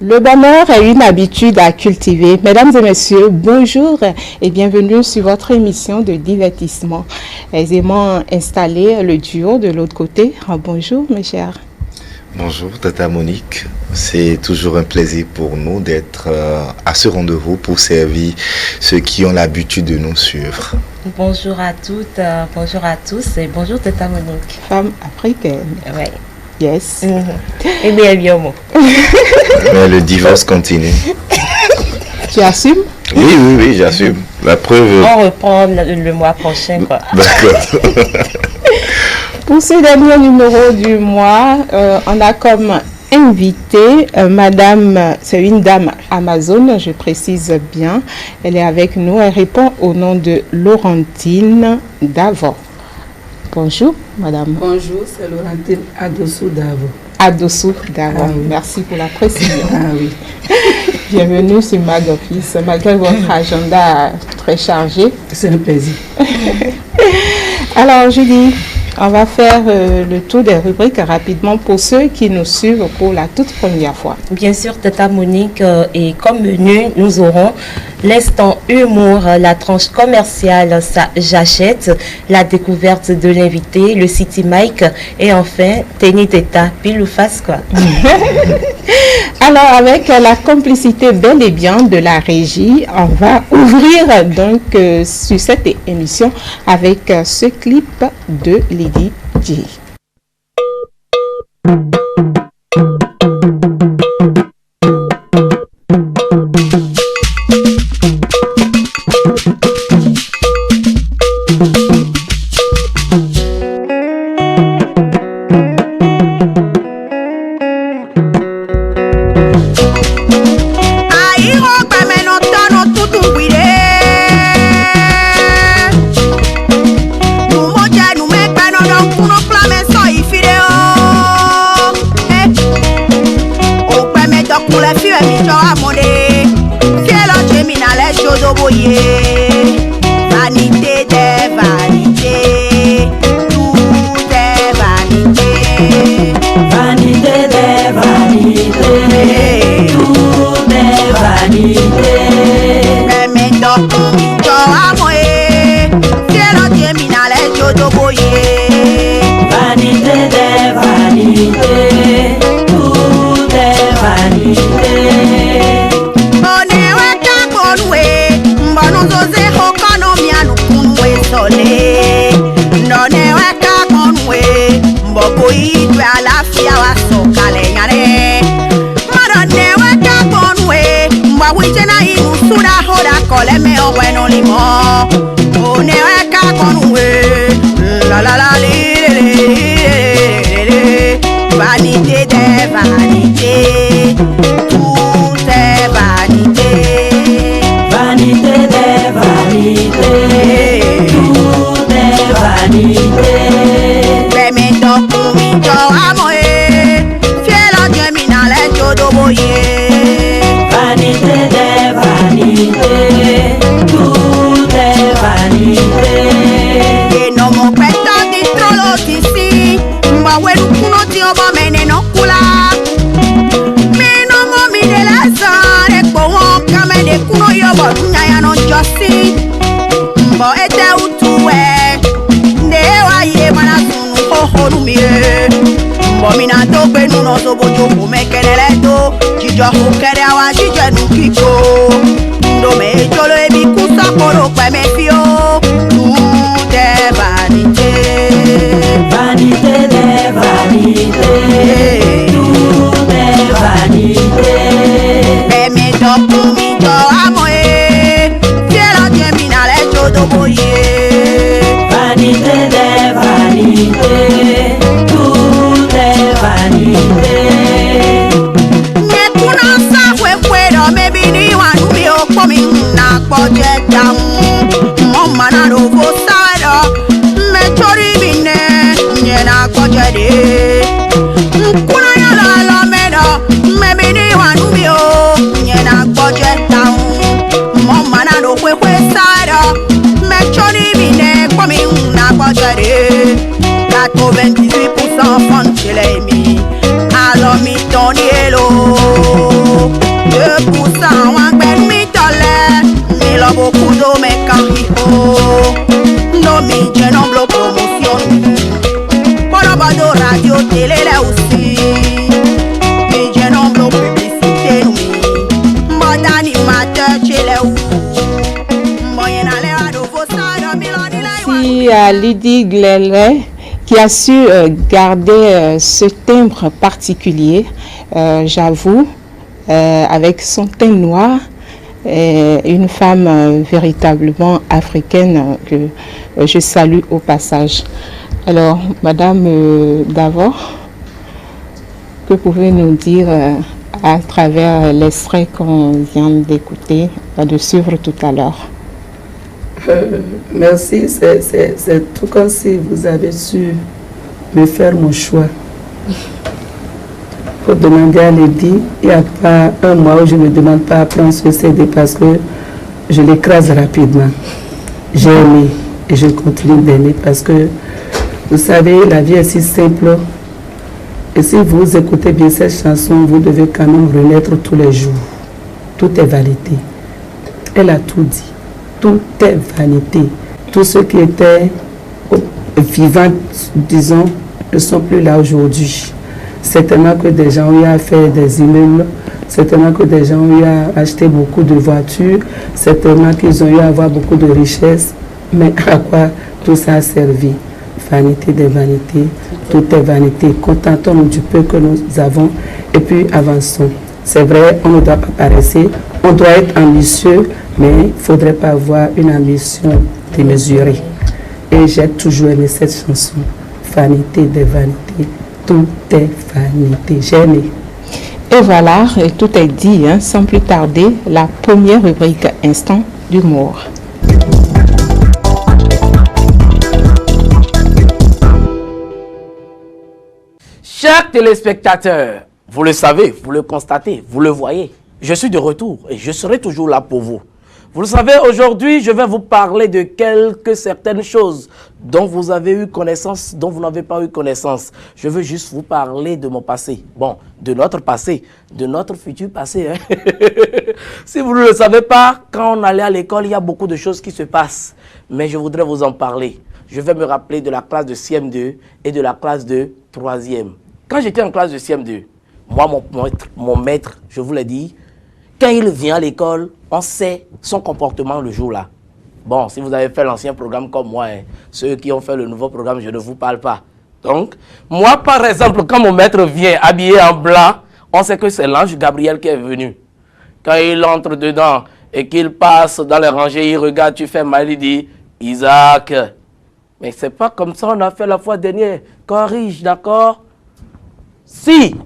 Le bonheur est une habitude à cultiver. Mesdames et messieurs, bonjour et bienvenue sur votre émission de divertissement. Aisément installé le duo de l'autre côté. Bonjour mes chers. Bonjour Tata Monique, c'est toujours un plaisir pour nous d'être à ce rendez-vous pour servir ceux qui ont l'habitude de nous suivre. Bonjour à toutes, bonjour à tous et bonjour Tata Monique. Femme africaine. Ouais. Yes. Et bien mot. Mais le divorce continue. Tu assumes? Oui, j'assume. La preuve... On reprend le mois prochain, quoi. D'accord. Pour ce dernier numéro du mois, on a comme invité madame, c'est une dame Amazon, je précise bien. Elle est avec nous, elle répond au nom de Laurentine Davo. Bonjour madame. Bonjour, c'est Laurentine Adossou Davo. Adossou Davo, oui. Merci pour la précision. Oui. Bienvenue sur Mag Office, malgré votre agenda très chargé. C'est un plaisir. Alors Julie, on va faire le tour des rubriques rapidement pour ceux qui nous suivent pour la toute première fois. Bien sûr, Tata Monique, et comme menu, nous aurons l'instant humour, la tranche commerciale, ça j'achète, la découverte de l'invité, le City Mike et enfin, Tenny Teta, pile ou face quoi. Alors, avec la complicité bel et bien de la régie, on va ouvrir donc sur cette émission avec ce clip de Lady J. Vanité des vanités, tout est vanité. Vanité des vanités, tout est vanité. Mais donc, tu as moué, c'est la terminale, je dois boyer. Vanité des vanités, tout est vanité. Itwe alafia wa sokale nyane Madone weka bonwe Mwa wijena inu suda hoda kole me oweno limo One weka bonwe La la la li li li Vanité des vanités Tout est vanité Vanité des vanités Tout est vanité Vanité des vanités, tout est vanité. Et non mon pétant dit trop l'autissi, m'a oué nous kuno ti obo mene no kula. Mais non mon mi de la zare, bon kame de kuno yobo nyaya no josi. Mbo ete utuwe, nde wa ye mana sunu ho no mie. Mina tope nuno sobo joku mekelele to Jijo hukere awa jije nukiko Ndo me jolo ebi kusa koro kwe me fio Tout est vanité Vanité des vanités Tout est vanité Beme doku mi jo amoe Fiela jemina le jodo boye Vanité des vanités Nekuna sa wekwero mebini wanumi okpomi na kpoje jamu Moma na rovo sado mechori bine nye na kpoje de Nkuna ya lala medo mebini wanumi o nye na kpoje jamu Moma na rovo sado mechori bine kpomi na kpoje de 98% fun chez les mi. Alors mi ton hello. mi genoblo promotion. Colabado radio télé là aussi. Mi genoblo publicité nous. Mode animateur chez les ou. Moyen aller à nouveau ça dans Milan. Merci à Lydie Glele qui a su garder ce timbre particulier, j'avoue, avec son teint noir, une femme véritablement africaine que je salue au passage. Alors, Madame Davor, que pouvez-vous nous dire à travers l'extrait qu'on vient d'écouter, de suivre tout à l'heure? Merci, c'est tout comme si vous avez su me faire mon choix. Pour demander à Lydie, il n'y a pas un mois où je ne demande pas à prendre ce CD parce que je l'écrase rapidement. J'ai aimé et je continue d'aimer parce que, vous savez, la vie est si simple. Et si vous écoutez bien cette chanson, vous devez quand même renaître tous les jours. Tout est vanité. Elle a tout dit. Tout est vanité. Tous ceux qui étaient vivants, disons, ne sont plus là aujourd'hui. Certainement que des gens ont eu à faire des immeubles, certainement que des gens ont eu à acheter beaucoup de voitures, certainement qu'ils ont eu à avoir beaucoup de richesses. Mais à quoi tout ça a servi? Vanité des vanités, tout est vanité. Contentons-nous du peu que nous avons et puis avançons. C'est vrai, on ne doit pas paresser, on doit être ambitieux, mais il ne faudrait pas avoir une ambition démesurée. Et j'ai toujours aimé cette chanson, Vanité des vanités, tout est vanité. J'ai aimé. Et voilà, tout est dit, hein, sans plus tarder, la première rubrique Instant d'humour. Chers téléspectateurs, vous le savez, vous le constatez, vous le voyez. Je suis de retour et je serai toujours là pour vous. Vous le savez, aujourd'hui, je vais vous parler de certaines choses dont vous avez eu connaissance, dont vous n'avez pas eu connaissance. Je veux juste vous parler de mon passé. Bon, de notre passé, de notre futur passé. Hein. Si vous ne le savez pas, quand on allait à l'école, il y a beaucoup de choses qui se passent. Mais je voudrais vous en parler. Je vais me rappeler de la classe de CM2 et de la classe de 3e. Quand j'étais en classe de CM2, moi, mon maître, je vous l'ai dit, quand il vient à l'école, on sait son comportement le jour-là. Bon, si vous avez fait l'ancien programme comme moi, hein, ceux qui ont fait le nouveau programme, je ne vous parle pas. Donc, moi, par exemple, quand mon maître vient habillé en blanc, on sait que c'est l'ange Gabriel qui est venu. Quand il entre dedans et qu'il passe dans les rangées, il regarde, tu fais mal, il dit, Isaac. Mais c'est pas comme ça on a fait la fois dernière. Corrige, d'accord? Si,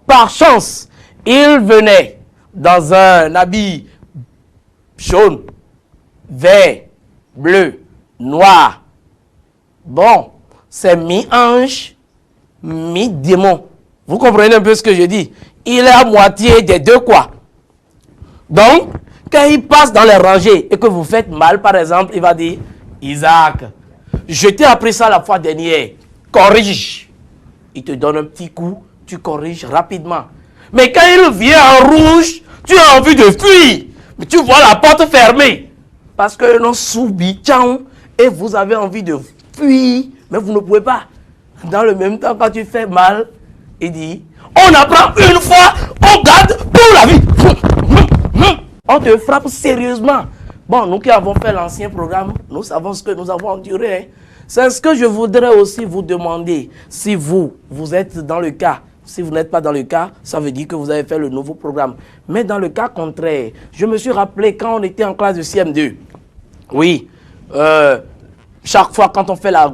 par chance, il venait dans un habit jaune, vert, bleu, noir. Bon, c'est mi-ange, mi-démon. Vous comprenez un peu ce que je dis? Il est à moitié des deux, quoi. Donc, quand il passe dans les rangées et que vous faites mal, par exemple, il va dire, Isaac, je t'ai appris ça la fois dernière, corrige. Il te donne un petit coup, tu corriges rapidement. Mais quand il vient en rouge, tu as envie de fuir. Mais tu vois la porte fermée. Parce que non soubi, et vous avez envie de fuir, mais vous ne pouvez pas. Dans le même temps, quand tu fais mal, il dit, on apprend une fois, on garde pour la vie. On te frappe sérieusement. Bon, nous qui avons fait l'ancien programme, nous savons ce que nous avons enduré. Hein. C'est ce que je voudrais aussi vous demander. Si vous êtes dans le cas, si vous n'êtes pas dans le cas, ça veut dire que vous avez fait le nouveau programme. Mais dans le cas contraire, je me suis rappelé quand on était en classe de CM2. Oui, chaque fois quand on fait la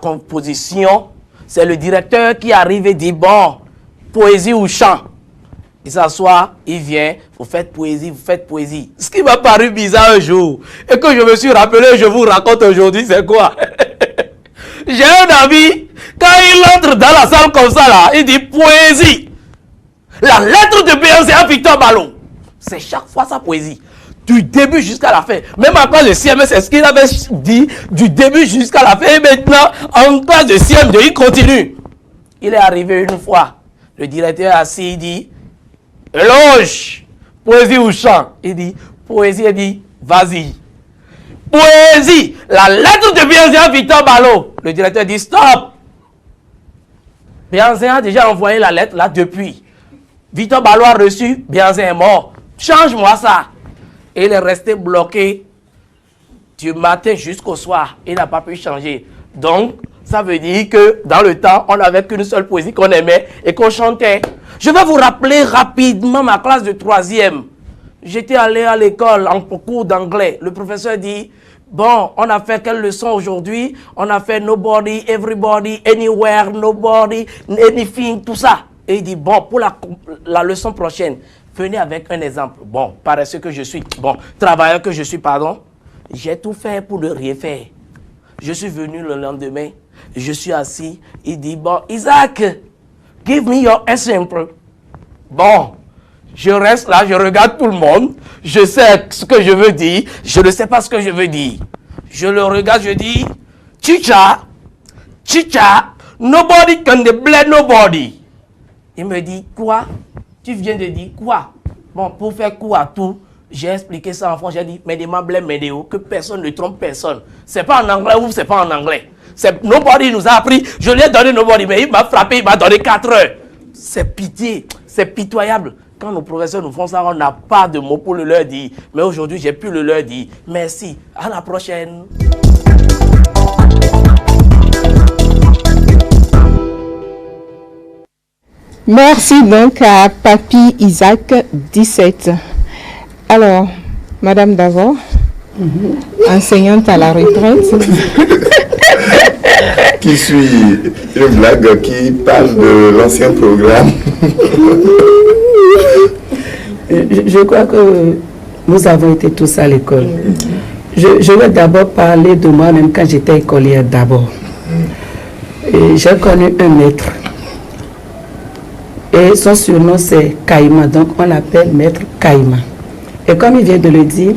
composition, c'est le directeur qui arrive et dit, bon, poésie ou chant. Il s'assoit, il vient, vous faites poésie, vous faites poésie. Ce qui m'a paru bizarre un jour, et que je me suis rappelé, je vous raconte aujourd'hui, c'est quoi? J'ai un ami, quand il entre dans la salle comme ça, là, il dit poésie. La lettre de Béyoncé à Victor Ballot. C'est chaque fois sa poésie. Du début jusqu'à la fin. Même en classe de CM2, c'est ce qu'il avait dit, du début jusqu'à la fin. Et maintenant, en classe de CM2, il continue. Il est arrivé une fois. Le directeur assis, il dit, éloge, poésie ou chant. Il dit, poésie, il dit, vas-y. Poésie. La lettre de Bianzéa Victor Ballot. Le directeur dit stop. Bianzéa a déjà envoyé la lettre là depuis. Victor Ballot a reçu, Bianzéa est mort. Change-moi ça. Et il est resté bloqué du matin jusqu'au soir. Il n'a pas pu changer. Donc, ça veut dire que dans le temps, on n'avait qu'une seule poésie qu'on aimait et qu'on chantait. Je vais vous rappeler rapidement ma classe de 3e. J'étais allé à l'école en cours d'anglais. Le professeur dit, bon, on a fait quelle leçon aujourd'hui? On a fait nobody, everybody, anywhere, nobody, anything, tout ça. Et il dit, bon, pour la leçon prochaine, venez avec un exemple. Bon, paresseux que je suis, bon, travailleur que je suis, pardon. J'ai tout fait pour ne rien faire. Je suis venu le lendemain, je suis assis, il dit, bon, Isaac, give me your example. Bon, je reste là, je regarde tout le monde, je sais ce que je veux dire, je ne sais pas ce que je veux dire. Je le regarde, je dis, chicha, nobody can blame nobody. Il me dit, quoi? Tu viens de dire quoi? Bon, pour faire quoi tout? J'ai expliqué ça en français, j'ai dit, mais des blame Médéo, que personne ne trompe personne. C'est pas en anglais ou c'est pas en anglais. Nobody nous a appris, je lui ai donné nobody, mais il m'a frappé, il m'a donné 4 heures. C'est pitié, c'est pitoyable. Quand nos professeurs nous font ça, on n'a pas de mots pour le leur dire. Mais aujourd'hui, j'ai pu le leur dire. Merci, à la prochaine. Merci donc à Papy Isaac 17. Alors, Madame Davor, enseignante à la retraite. Qui suit une blague qui parle de l'ancien programme. Je crois que nous avons été tous à l'école. Je vais d'abord parler de moi-même quand j'étais écolière d'abord. J'ai connu un maître. Et son surnom c'est Caïma, donc on l'appelle maître Caïma. Et comme il vient de le dire,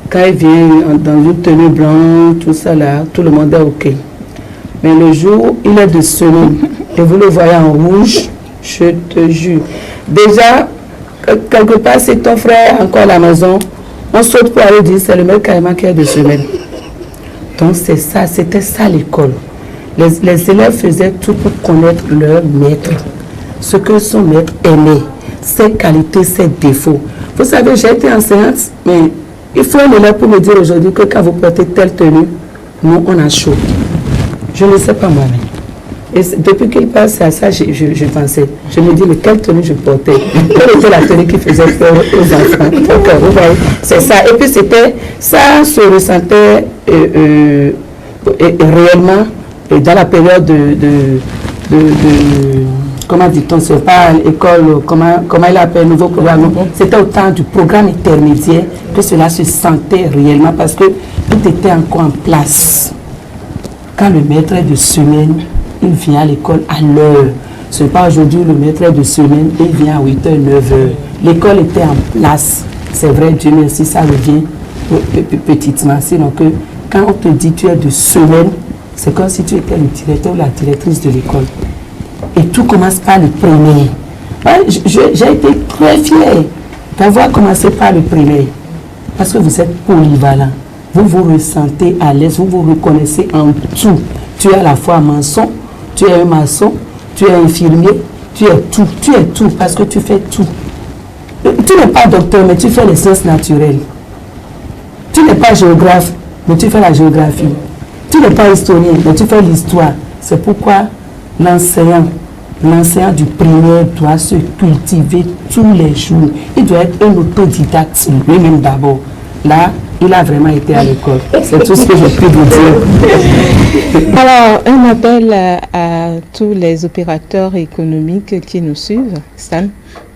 quand il vient dans une tenue blanche, tout ça là, tout le monde est ok. Mais le jour, il est de semaine, et vous le voyez en rouge, je te jure. Déjà, quelque part, c'est ton frère encore à la maison, on saute pour aller dire, c'est le maître Caïma qui est de semaine. Donc c'est ça, c'était ça l'école. Les élèves faisaient tout pour connaître leur maître, ce que son maître aimait, ses qualités, ses défauts. Vous savez, j'ai été enseignante, mais il faut un élève pour me dire aujourd'hui que quand vous portez telle tenue, nous, on a chaud. Je ne sais pas moi-même. Et depuis qu'il passe à ça, je pensais. Je me dis, mais quelle tenue je portais? Quelle était la tenue qui faisait peur aux enfants? Donc, vous voyez, c'est ça. Et puis, ça se ressentait réellement dans la période de comment dit-on, c'est pas l'école, comment il appelle, nouveau programme. C'était au temps du programme intermédiaire que cela se sentait réellement parce que tout était encore en place. Quand le maître est de semaine, il vient à l'école à l'heure. Ce n'est pas aujourd'hui le maître est de semaine, il vient à 8h, 9h. L'école était en place. C'est vrai, Dieu merci, ça revient petitement. Sinon que quand on te dit tu es de semaine, c'est comme si tu étais le directeur ou la directrice de l'école. Et tout commence par le premier. Ouais, j'ai été très fière d'avoir commencé par le premier. Parce que vous êtes polyvalent. Vous vous ressentez à l'aise, vous vous reconnaissez en tout. Tu es à la fois maçon, tu es un maçon, tu es infirmier, tu es tout parce que tu fais tout. Tu n'es pas docteur, mais tu fais les sciences naturelles. Tu n'es pas géographe, mais tu fais la géographie. Tu n'es pas historien, mais tu fais l'histoire. C'est pourquoi l'enseignant du primaire doit se cultiver tous les jours. Il doit être un autodidacte lui-même d'abord. Là, il a vraiment été à l'école. C'est tout ce que je peux vous dire. Alors, un appel à tous les opérateurs économiques qui nous suivent, Stan.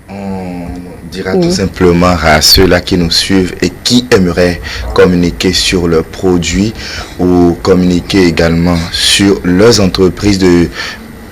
On dira tout simplement à ceux-là qui nous suivent et qui aimeraient communiquer sur leurs produits ou communiquer également sur leurs entreprises de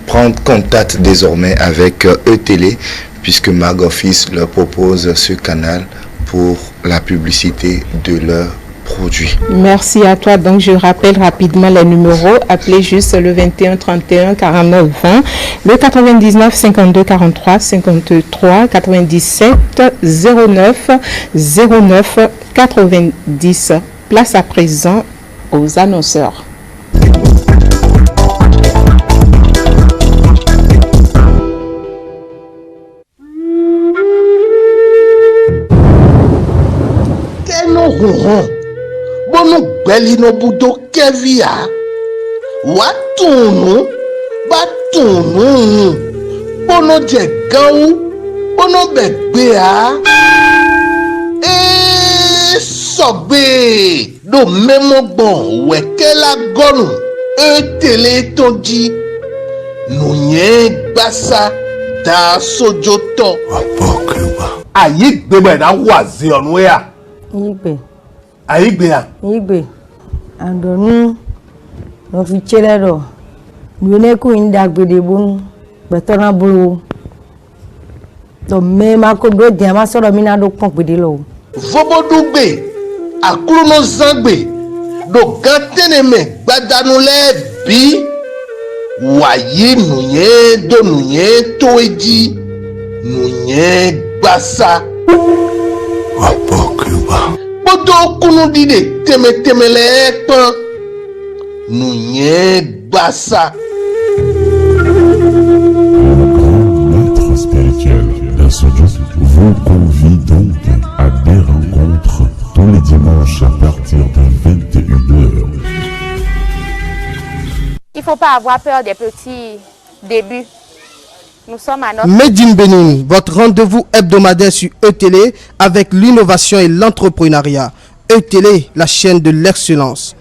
prendre contact désormais avec E-Télé puisque Mag Office leur propose ce canal pour la publicité de leurs produits. Merci à toi. Donc, je rappelle rapidement les numéros. Appelez juste le 21 31 49 20, le 99 52 43 53, 97 09 09 90 Place à présent aux annonceurs. Bono belino budo kevia watunu batunu bono jegawu bono begbea sogbe do memogbon wekela gonu etele tonji nunye gbasa da sojoto ayi gbebe na wazi onu ya Igbe. Aigbe ya? Igbe. Andonu no fi chelero. Nune ku inda gbede bonu. Betona bulu. Do me ma ko do dia ma soro mi na do pon gbede lo. Vobodugbe. Akruno zangbe. Do gantene me gbadanu le bi. Waye nunye do nunye toeji. Nunye gbasa. Bodo kunu dide teme le pan nunye gbasa. Maître spirituel d'Assodio vous convie donc à des rencontres tous les dimanches à partir de 21h. Il ne faut pas avoir peur des petits débuts. Nous sommes à notre... Made in Benin, votre rendez-vous hebdomadaire sur E-Télé avec l'innovation et l'entrepreneuriat. E-Télé, la chaîne de l'excellence.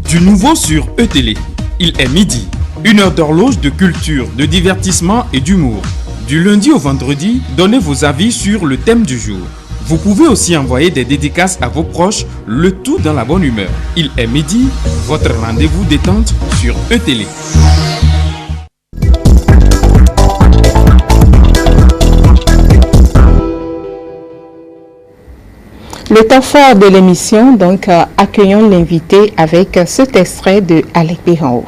Du nouveau sur E-Télé. Il est midi. 1 heure d'horloge de culture, de divertissement et d'humour. Du lundi au vendredi, donnez vos avis sur le thème du jour. Vous pouvez aussi envoyer des dédicaces à vos proches, le tout dans la bonne humeur. Il est midi, votre rendez-vous détente sur E-Télé. Le temps fort de l'émission, donc accueillons l'invité avec cet extrait de Alec Béran.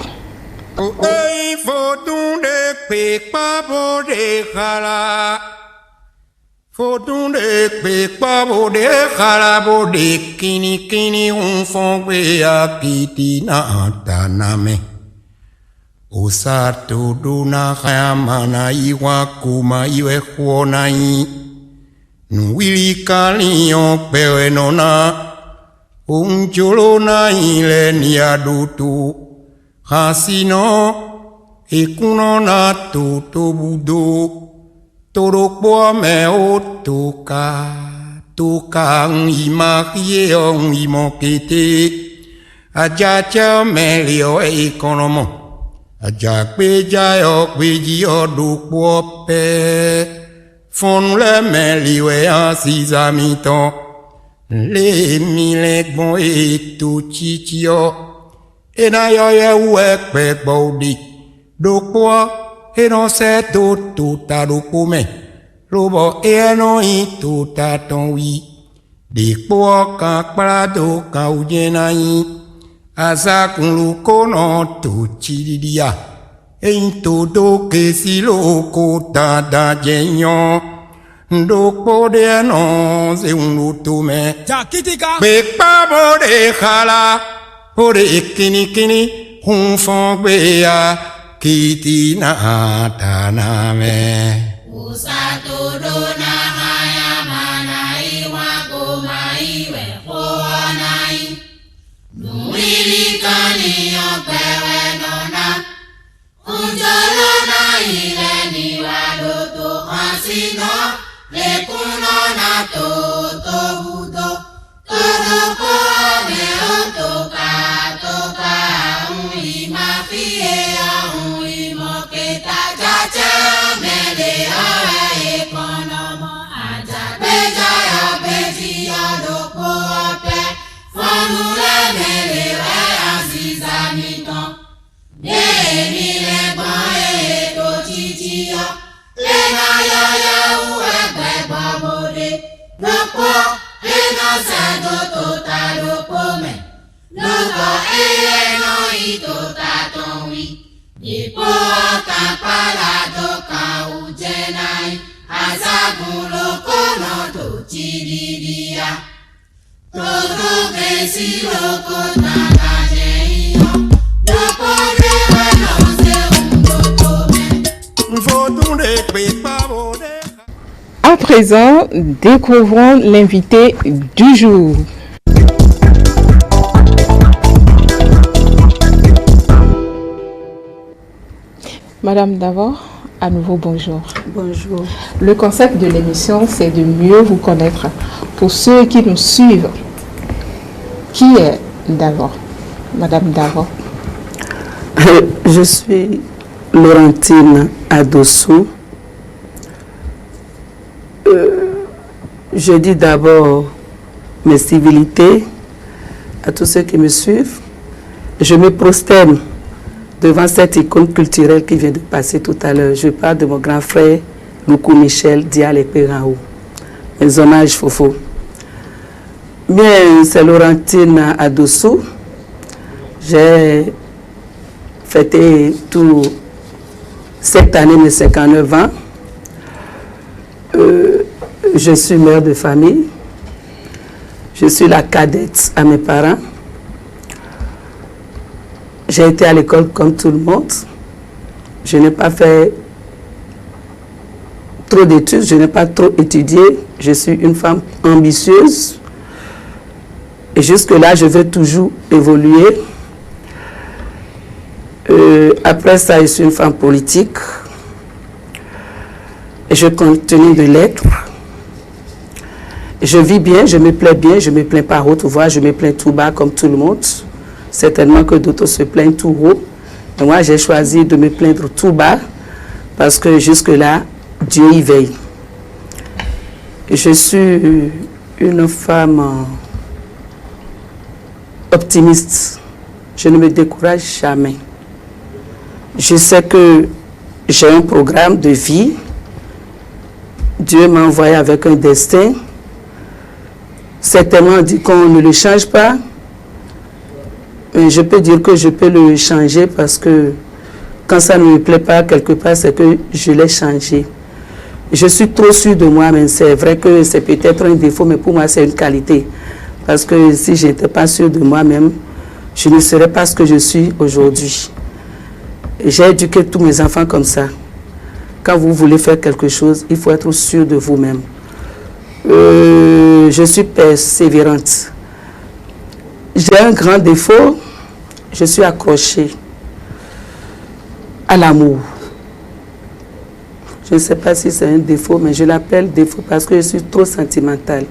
Fodunde pe pabo de harabo de kini unfongwe akiti na antaname. Osato duna hayamana iwa kuma iwe huonai. Nuwili kalion pewe nona. Unjolo na ile niadutu. Hasino ekuno na totobudo. Torokpo me o toka imakie on imokete ajacha me lio ekonomo ajakpe jayo kweji odokpo pe fonle me liwe asizamito le milegbon eto chichio enayo ye uekpe gbodi dokpo eno se to ta do pome lobo eno i to ta ton wi de po ka para do ka ujena i asa kun lu kono to chiridia en to do ke si lo ko ta da jenyo do po de no se un lu to me be pa bo de khala po de kini hun fon be ya Kiti na taname. Usato dona haya mana iwa kuma iwe hoanai. Nuili kani opewe nona. Unjolo na ile ni wadoto hasino. Lekuno na toto budo. Todo pome otoka uimafie. À présent, découvrons l'invité du jour. Madame Davor, à nouveau bonjour. Bonjour. Le concept de l'émission, c'est de mieux vous connaître. Pour ceux qui nous suivent, qui est Davor, Madame Davor? Je suis Laurentine Adossou. Je dis d'abord mes civilités à tous ceux qui me suivent. Je me prosterne devant cette icône culturelle qui vient de passer tout à l'heure. Je parle de mon grand frère, Loukou Michel Dial Péranhou. Mes hommages Fofo. Bien, c'est Laurentine Adossou. J'ai fêté tout cette année mes 59 ans. Je suis mère de famille. Je suis la cadette à mes parents. J'ai été à l'école comme tout le monde. Je n'ai pas fait trop d'études, je n'ai pas trop étudié. Je suis une femme ambitieuse. Et jusque-là, je veux toujours évoluer. Après ça, je suis une femme politique. Et je continue de l'être. Je vis bien, je me plais bien, je me plains pas haute voix, je me plains tout bas comme tout le monde. Certainement que d'autres se plaignent tout haut. Et moi, j'ai choisi de me plaindre tout bas parce que jusque-là, Dieu y veille. Je suis une femme optimiste. Je ne me décourage jamais. Je sais que j'ai un programme de vie. Dieu m'a envoyé avec un destin. Certainement, on dit qu'on ne le change pas. Mais je peux dire que je peux le changer parce que quand ça ne me plaît pas quelque part, c'est que je l'ai changé. Je suis trop sûre de moi, mais c'est vrai que c'est peut-être un défaut, mais pour moi, c'est une qualité. Parce que si je n'étais pas sûre de moi-même, je ne serais pas ce que je suis aujourd'hui. J'ai éduqué tous mes enfants comme ça. Quand vous voulez faire quelque chose, il faut être sûr de vous-même. Je suis persévérante. J'ai un grand défaut, je suis accrochée à l'amour. Je ne sais pas si c'est un défaut, mais je l'appelle défaut parce que je suis trop sentimentale.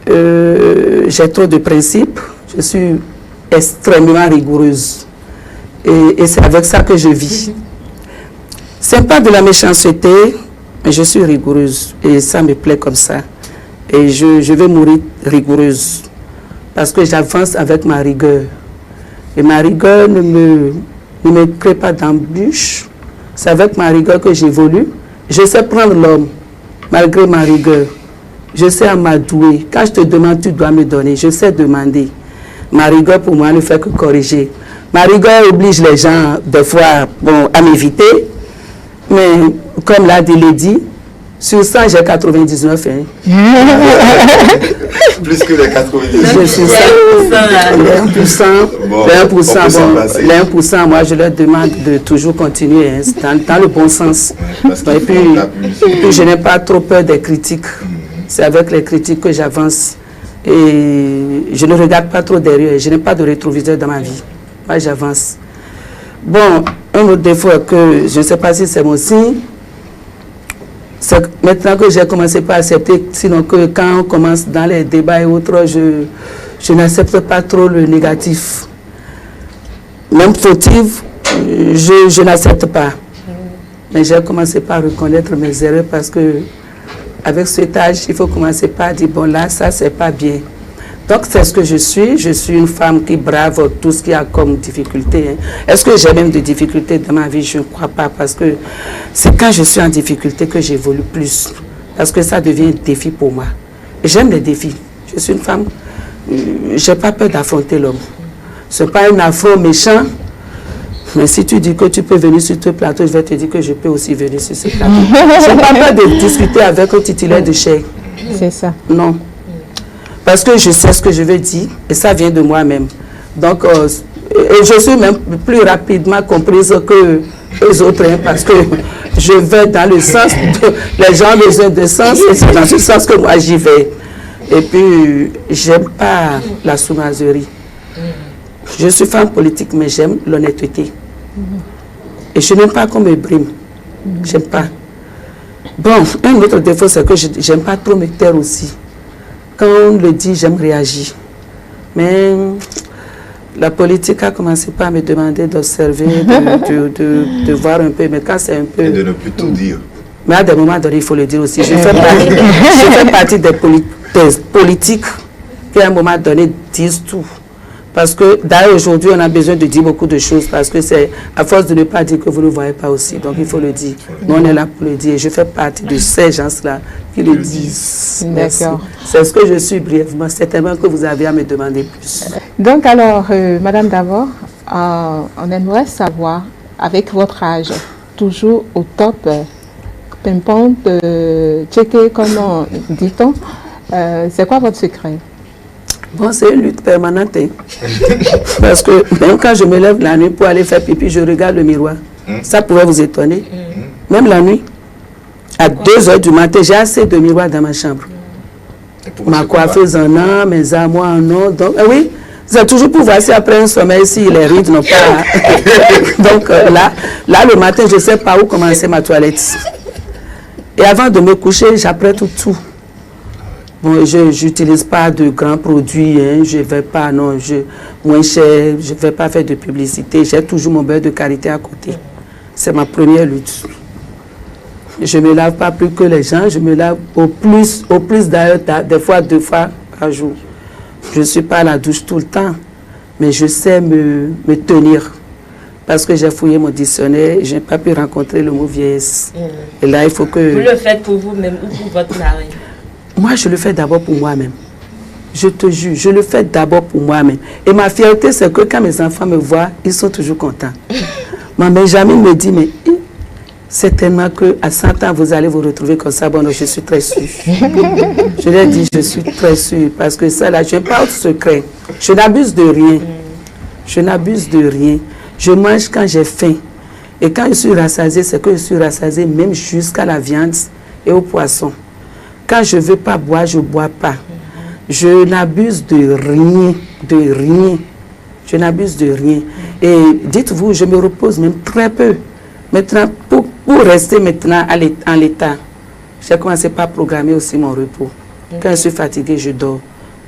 J'ai trop de principes, je suis extrêmement rigoureuse. Et c'est avec ça que je vis. Ce n'est pas de la méchanceté, mais je suis rigoureuse. Et ça me plaît comme ça. Et je vais mourir rigoureuse. Parce que j'avance avec ma rigueur. Et ma rigueur ne me crée pas d'embûches. C'est avec ma rigueur que j'évolue. Je sais prendre l'homme, malgré ma rigueur. Je sais amadouer. Quand je te demande, tu dois me donner. Je sais demander. Ma rigueur, pour moi, ne fait que corriger. Ma rigueur oblige les gens, des fois, à m'éviter. Mais, comme l'a dit Lady, sur 100, j'ai 99. Hein. Plus que les 99. Je suis ça. Les 1%, moi, je leur demande de toujours continuer, hein, dans le bon sens. Et puis, je n'ai pas trop peur des critiques. C'est avec les critiques que j'avance. Et je ne regarde pas trop derrière. Je n'ai pas de rétroviseur dans ma vie. Moi, j'avance. Bon, un autre défaut que je ne sais pas si c'est mon signe, c'est maintenant que j'ai commencé par accepter, sinon que quand on commence dans les débats et autres, je n'accepte pas trop le négatif. Même fautive, je n'accepte pas. Mais j'ai commencé par reconnaître mes erreurs parce que avec cet âge, il faut commencer par dire, bon là, ça c'est pas bien. Donc c'est ce que je suis une femme qui brave tout ce qu'il y a comme difficulté. Hein. Est-ce que j'ai même des difficultés dans ma vie? Je ne crois pas, parce que c'est quand je suis en difficulté que j'évolue plus. Parce que ça devient un défi pour moi. J'aime les défis. Je suis une femme, je n'ai pas peur d'affronter l'homme. Ce n'est pas un affront méchant, Mais si tu dis que tu peux venir sur ce plateau, je vais te dire que je peux aussi venir sur ce plateau. Je n'ai pas peur de discuter avec un titulaire de chèque. C'est ça. Non. Parce que je sais ce que je veux dire et ça vient de moi-même. Donc, et je suis même plus rapidement comprise que les autres, hein, parce que je vais dans le sens, les gens ont besoin de sens, et c'est dans ce sens que moi j'y vais. Et puis, j'aime pas la sournoiserie. Je suis femme politique, mais j'aime l'honnêteté. Et je n'aime pas qu'on me brime. J'aime pas. Bon, un autre défaut, c'est que j'aime pas trop me taire aussi. Quand on le dit, j'aime réagir. Mais la politique a commencé par me demander d'observer, de voir un peu. Mais quand c'est un peu... Et de ne plus tout dire. Mais à des moments donnés, il faut le dire aussi. Je fais partie des politiques qui, à un moment donné, disent tout. Parce que, d'ailleurs, aujourd'hui, on a besoin de dire beaucoup de choses parce que c'est à force de ne pas dire que vous ne voyez pas aussi. Donc, il faut le dire. Nous, on est là pour le dire. Je fais partie de ces gens-là qui le disent. D'accord. C'est ce que je suis brièvement. Certainement que vous avez à me demander plus. Donc, alors, Madame Davor, on aimerait savoir, avec votre âge, toujours au top, pimpante, checké, comment dit-on, c'est quoi votre secret? Bon, c'est une lutte permanente. Hein. Parce que même quand je me lève la nuit pour aller faire pipi, je regarde le miroir. Ça pourrait vous étonner. Même la nuit, à 2 h du matin, j'ai assez de miroirs dans ma chambre. Ma coiffeuse en a, mes armoires en ont. Donc, oui, c'est toujours pour voir si après un sommeil, si les rides n'ont pas... Donc là, le matin, je ne sais pas où commencer ma toilette. Et avant de me coucher, j'apprête tout. Bon, je n'utilise pas de grands produits, hein. Je ne vais pas, non, moins cher, je ne vais pas faire de publicité. J'ai toujours mon beurre de karité à côté. C'est ma première lutte. Je ne me lave pas plus que les gens, je me lave au plus d'ailleurs, des fois 2 fois par jour. Je ne suis pas à la douche tout le temps, mais je sais me tenir. Parce que j'ai fouillé mon dictionnaire et je n'ai pas pu rencontrer le mot vieillesse. Et là, il faut que... Vous le faites pour vous-même ou pour votre mari? Moi, je le fais d'abord pour moi-même. Je te jure, je le fais d'abord pour moi-même. Et ma fierté, c'est que quand mes enfants me voient, ils sont toujours contents. Ma mère Jamine me dit, mais certainement qu'à 100 ans, vous allez vous retrouver comme ça. Bon, non, je suis très sûre. Je lui ai dit, je suis très sûre. Parce que ça, là, je n'ai pas de secret. Je n'abuse de rien. Je n'abuse de rien. Je mange quand j'ai faim. Et quand je suis rassasiée, c'est que je suis rassasiée même jusqu'à la viande et au poisson. Quand je ne veux pas boire, je ne bois pas. Je n'abuse de rien, de rien. Je n'abuse de rien. Et dites-vous, je me repose même très peu. Maintenant, pour rester maintenant en l'état, j'ai commencé par programmer aussi mon repos. Quand je suis fatiguée, je dors.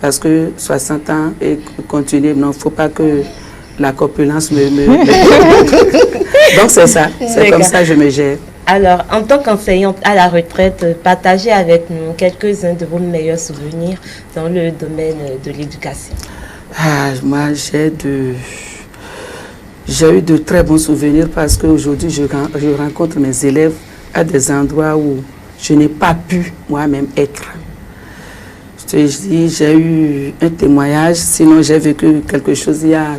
Parce que 60 ans et continuer, non, il ne faut pas que la corpulence me... Donc c'est ça, c'est comme ça que je me gère. Alors, en tant qu'enseignante à la retraite, partagez avec nous quelques-uns de vos meilleurs souvenirs dans le domaine de l'éducation. Moi, j'ai eu de très bons souvenirs parce qu'aujourd'hui, je rencontre mes élèves à des endroits où je n'ai pas pu moi-même être. Je te dis, j'ai eu un témoignage, sinon j'ai vécu quelque chose il y a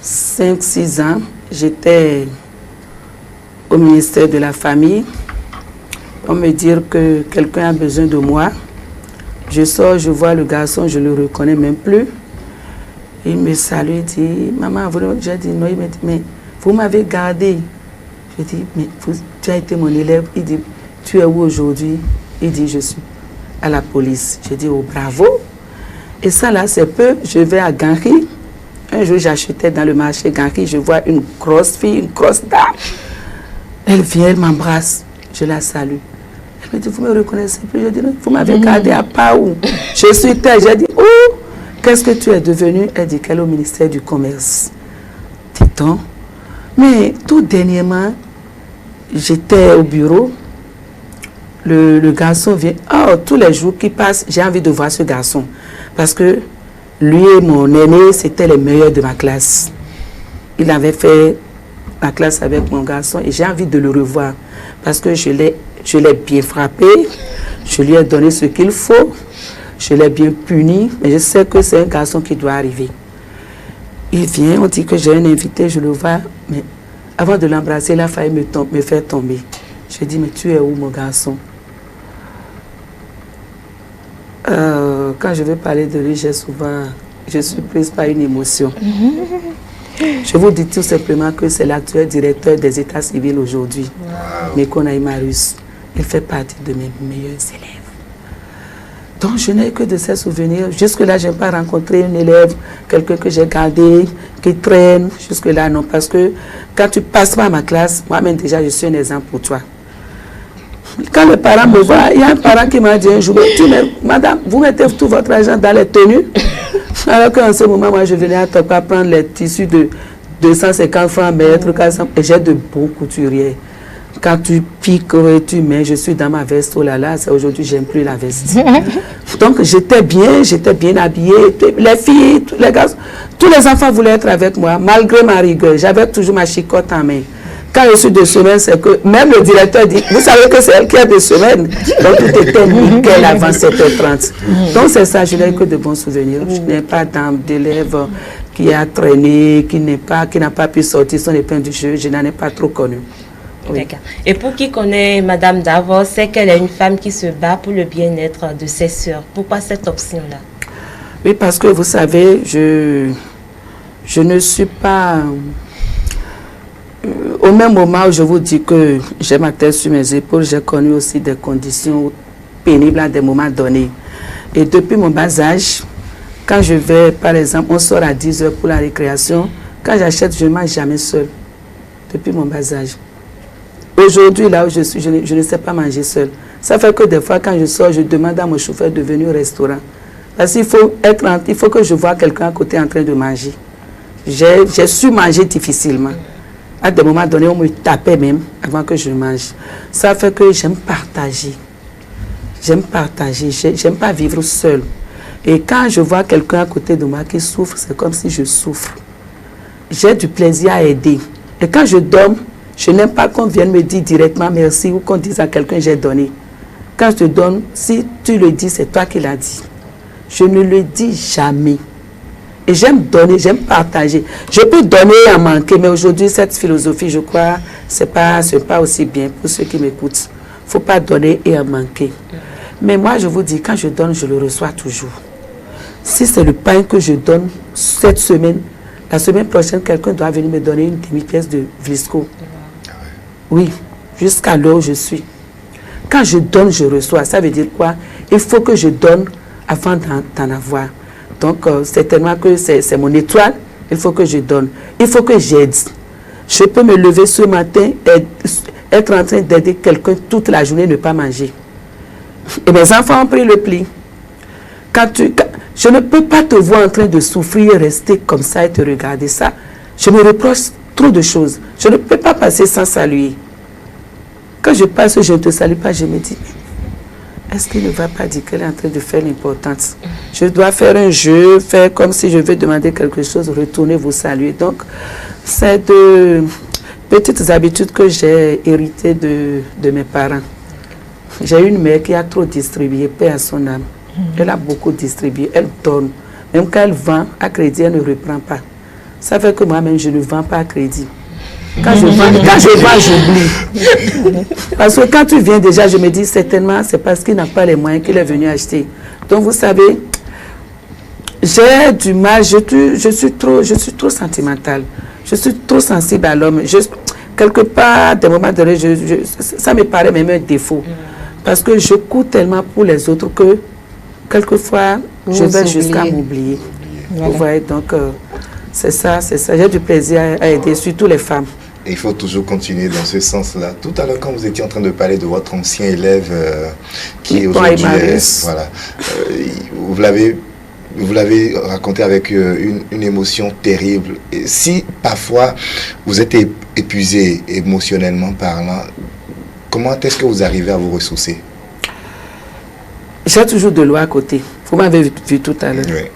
5-6 ans. J'étais au ministère de la Famille. On me dit que quelqu'un a besoin de moi. Je sors, je vois le garçon, je ne le reconnais même plus. Il me salue, il dit, maman, j'ai dit non, il me dit, mais vous m'avez gardé. Je dis, mais tu as été mon élève. Il dit, tu es où aujourd'hui? Il dit, je suis à la police. Je dis, oh bravo. Et ça là, c'est peu. Je vais à Ganri. Un jour, j'achetais dans le marché Ganri, je vois une grosse fille, une grosse dame. Elle vient, elle m'embrasse. Je la salue. Elle me dit, vous me reconnaissez plus? Je dis, non, vous m'avez gardé à pas où? Je suis telle. J'ai dit, où? Qu'est-ce que tu es devenue? Elle dit qu'elle est au ministère du Commerce. Dit-on. Mais tout dernièrement, j'étais au bureau. Le garçon vient. Oh, tous les jours qui passent, j'ai envie de voir ce garçon. Parce que lui et mon aîné, c'était les meilleurs de ma classe. Il avait fait la classe avec mon garçon et j'ai envie de le revoir. Parce que je l'ai bien frappé. Je lui ai donné ce qu'il faut. Je l'ai bien puni. Mais je sais que c'est un garçon qui doit arriver. Il vient, on dit que j'ai un invité, je le vois. Mais avant de l'embrasser, il a failli me faire tomber. Je dis, mais tu es où, mon garçon? Quand je vais parler de lui, je suis prise par une émotion. Je vous dis tout simplement que c'est l'actuel directeur des états civils aujourd'hui, Mekonaï Marius. Il fait partie de mes meilleurs élèves. Donc je n'ai que de ces souvenirs. Jusque-là, je n'ai pas rencontré une élève, quelqu'un que j'ai gardé, qui traîne. Jusque-là, non. Parce que quand tu passes par ma classe, moi-même déjà, je suis un exemple pour toi. Quand les parents me voient, il y a un parent qui m'a dit un jour, madame, vous mettez tout votre argent dans les tenues. Alors qu'en ce moment, moi, je venais à Tokwa prendre les tissus de 250 francs mètre, 400, et j'ai de beaux couturiers. Quand tu piques et tu mets, je suis dans ma veste, oh là là, aujourd'hui, j'aime plus la veste. Donc, j'étais bien habillée. Les filles, les gars, tous les enfants voulaient être avec moi, malgré ma rigueur. J'avais toujours ma chicotte en main. Quand je suis de semaine, c'est que même le directeur dit, vous savez que c'est elle qui a de semaine. Donc, tout était nickel avant 7h30. Donc, c'est ça, je n'ai que de bons souvenirs. Je n'ai pas d'élève qui a traîné, qui n'a pas pu sortir son épingle du jeu. Je n'en ai pas trop connu. Oui. D'accord. Et pour qui connaît Madame Davos, c'est qu'elle est une femme qui se bat pour le bien-être de ses sœurs. Pourquoi cette option-là? Oui, parce que vous savez, je ne suis pas... Au même moment où je vous dis que j'ai ma tête sur mes épaules, j'ai connu aussi des conditions pénibles à des moments donnés. Et depuis mon bas âge, quand je vais, par exemple, on sort à 10h pour la récréation, quand j'achète, je ne mange jamais seul. Depuis mon bas âge. Aujourd'hui, là où je suis, je ne sais pas manger seul. Ça fait que des fois, quand je sors, je demande à mon chauffeur de venir au restaurant. Parce qu'il faut que je voie quelqu'un à côté en train de manger. J'ai su manger difficilement. À des moments donnés, on me tapait même avant que je mange. Ça fait que j'aime partager. J'aime partager. J'aime pas vivre seul. Et quand je vois quelqu'un à côté de moi qui souffre, c'est comme si je souffre. J'ai du plaisir à aider. Et quand je donne, je n'aime pas qu'on vienne me dire directement merci ou qu'on dise à quelqu'un j'ai donné. Quand je te donne, si tu le dis, c'est toi qui l'as dit. Je ne le dis jamais. Et j'aime donner, j'aime partager. Je peux donner et en manquer, mais aujourd'hui, cette philosophie, je crois, c'est pas aussi bien pour ceux qui m'écoutent. Il ne faut pas donner et en manquer. Mais moi, je vous dis, quand je donne, je le reçois toujours. Si c'est le pain que je donne cette semaine, la semaine prochaine, quelqu'un doit venir me donner une demi-pièce de Vlisco. Oui, jusqu'à l'heure où je suis. Quand je donne, je reçois. Ça veut dire quoi? Il faut que je donne avant d'en avoir. Donc, certainement que c'est mon étoile, il faut que je donne. Il faut que j'aide. Je peux me lever ce matin et être en train d'aider quelqu'un toute la journée, ne pas manger. Et mes enfants ont pris le pli. Je ne peux pas te voir en train de souffrir, rester comme ça et te regarder ça. Je me reproche trop de choses. Je ne peux pas passer sans saluer. Quand je passe, je ne te salue pas, je me dis... Est-ce qu'il ne va pas dire qu'elle est en train de faire l'importance? Je dois faire un jeu, faire comme si je veux demander quelque chose, retourner vous saluer. Donc, c'est de petites habitudes que j'ai héritées de mes parents. J'ai une mère qui a trop distribué, paix à son âme. Elle a beaucoup distribué, elle donne. Même quand elle vend à crédit, elle ne reprend pas. Ça fait que moi-même, je ne vends pas à crédit. Quand je vends, j'oublie. Parce que quand tu viens déjà, je me dis certainement, c'est parce qu'il n'a pas les moyens qu'il est venu acheter. Donc vous savez, j'ai du mal, je suis trop sentimentale. Je suis trop sensible à l'homme. Quelque part, à des moments donnés, ça me paraît même un défaut. Parce que je cours tellement pour les autres que quelquefois, je vais jusqu'à m'oublier. Voilà. Vous voyez, donc c'est ça. J'ai du plaisir à aider, surtout les femmes. Et il faut toujours continuer dans ce sens-là. Tout à l'heure, quand vous étiez en train de parler de votre ancien élève qui est aujourd'hui... voilà. Vous l'avez raconté avec une émotion terrible. Et si parfois vous êtes épuisé émotionnellement parlant, comment est-ce que vous arrivez à vous ressourcer? J'ai toujours de l'eau à côté. Vous m'avez vu tout à l'heure. Oui.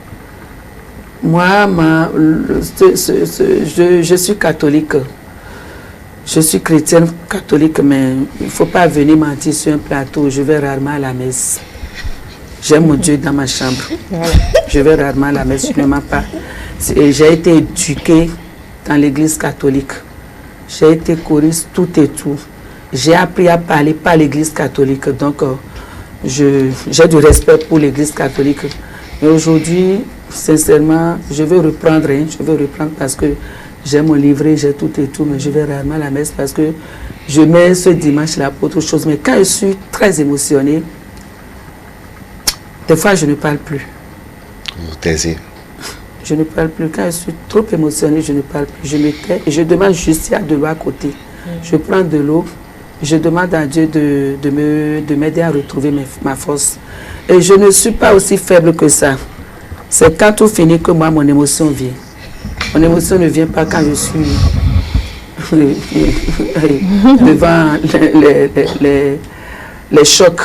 Moi, je suis catholique. Je suis chrétienne catholique, mais il ne faut pas venir mentir sur un plateau. Je vais rarement à la messe. J'aime mon Dieu dans ma chambre. Je vais rarement à la messe, je ne mens pas. J'ai été éduquée dans l'église catholique. j'ai été choriste, tout et tout. J'ai appris à parler par l'église catholique, donc j'ai du respect pour l'église catholique. Mais aujourd'hui, sincèrement, je veux reprendre parce que j'ai mon livret, j'ai tout et tout, mais je vais rarement à la messe parce que je mets ce dimanche-là pour autre chose. Mais quand je suis très émotionnée, des fois je ne parle plus. Vous taisez? Je ne parle plus. Quand je suis trop émotionnée, je ne parle plus. Je me tais et je demande juste s'il y a de l'eau à côté. Je prends de l'eau, je demande à Dieu de m'aider à retrouver ma force. Et je ne suis pas aussi faible que ça. C'est quand tout finit que moi, mon émotion vient. Mon émotion ne vient pas quand je suis devant les chocs.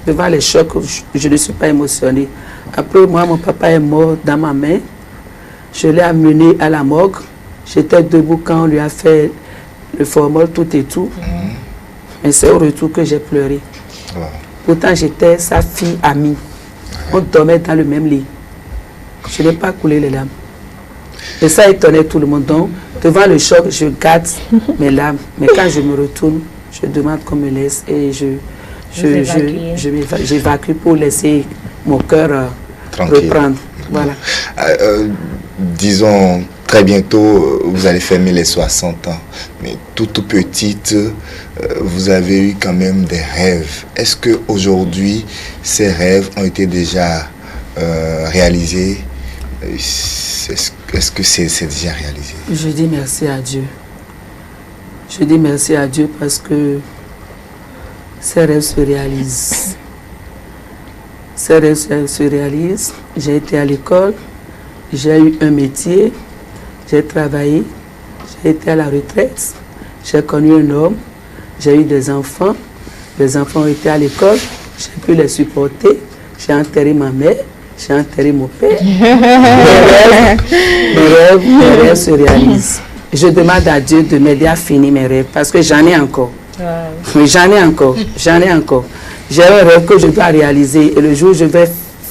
Devant les chocs, je ne suis pas émotionnée. Après, moi, mon papa est mort dans ma main. Je l'ai amené à la morgue. J'étais debout quand on lui a fait le formol, tout et tout. Mais c'est au retour que j'ai pleuré. Pourtant, j'étais sa fille amie. On dormait dans le même lit. Je n'ai pas coulé les larmes. Et ça étonnait tout le monde. Donc, devant le choc, je garde mes larmes. Mais quand je me retourne, je demande qu'on me laisse et j'évacue pour laisser mon cœur reprendre. Voilà. Disons, très bientôt, vous allez fermer les 60 ans. Mais tout petite, vous avez eu quand même des rêves. Est-ce qu'aujourd'hui, ces rêves ont été déjà réalisés? Est-ce que c'est déjà réalisé? Je dis merci à Dieu. Je dis merci à Dieu parce que ces rêves se réalisent. Ces rêves se réalisent. J'ai été à l'école, j'ai eu un métier, j'ai travaillé, j'ai été à la retraite, j'ai connu un homme, j'ai eu des enfants. Les enfants ont été à l'école, j'ai pu les supporter, j'ai enterré ma mère. J'ai enterré mon père. Mes rêves se réalisent. Je demande à Dieu de m'aider à finir mes rêves parce que j'en ai encore. Mais j'en ai encore. J'ai un rêve que je dois réaliser et le jour où je vais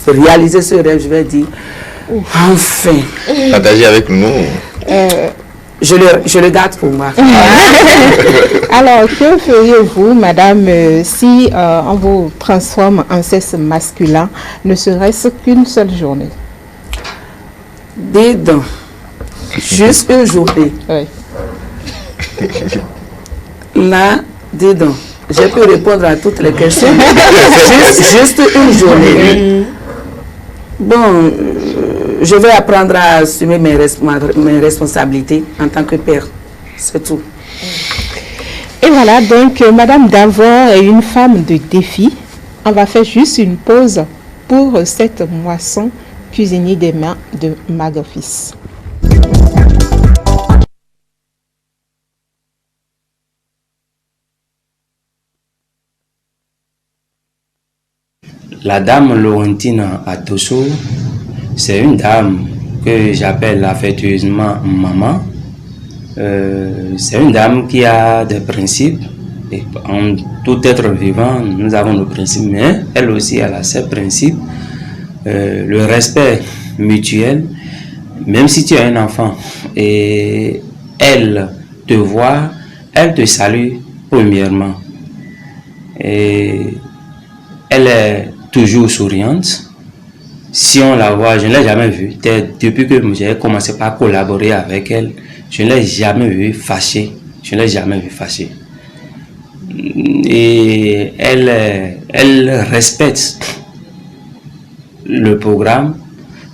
réaliser ce rêve, je vais dire enfin. Partagez avec nous. Je le garde pour moi. Alors, que feriez-vous, madame, si on vous transforme en sexe masculin, ne serait-ce qu'une seule journée? Dis donc, juste une journée. Oui. Là, dis donc, j'ai pu répondre à toutes les questions. juste une journée. Bon, je vais apprendre à assumer mes responsabilités en tant que père. C'est tout. Et voilà, donc, Madame Davor est une femme de défi. On va faire juste une pause pour cette moisson cuisinée des mains de Magofis. La dame Laurentina Atosso, c'est une dame que j'appelle affectueusement maman. C'est une dame qui a des principes. Et en tout être vivant, nous avons nos principes, mais elle aussi elle a ses principes. Le respect mutuel, même si tu as un enfant et elle te voit, elle te salue premièrement. Et elle est toujours souriante. Si on la voit, je ne l'ai jamais vue. Depuis que j'ai commencé par collaborer avec elle, je ne l'ai jamais vue fâchée. Je ne l'ai jamais vue fâchée. Et elle respecte le programme.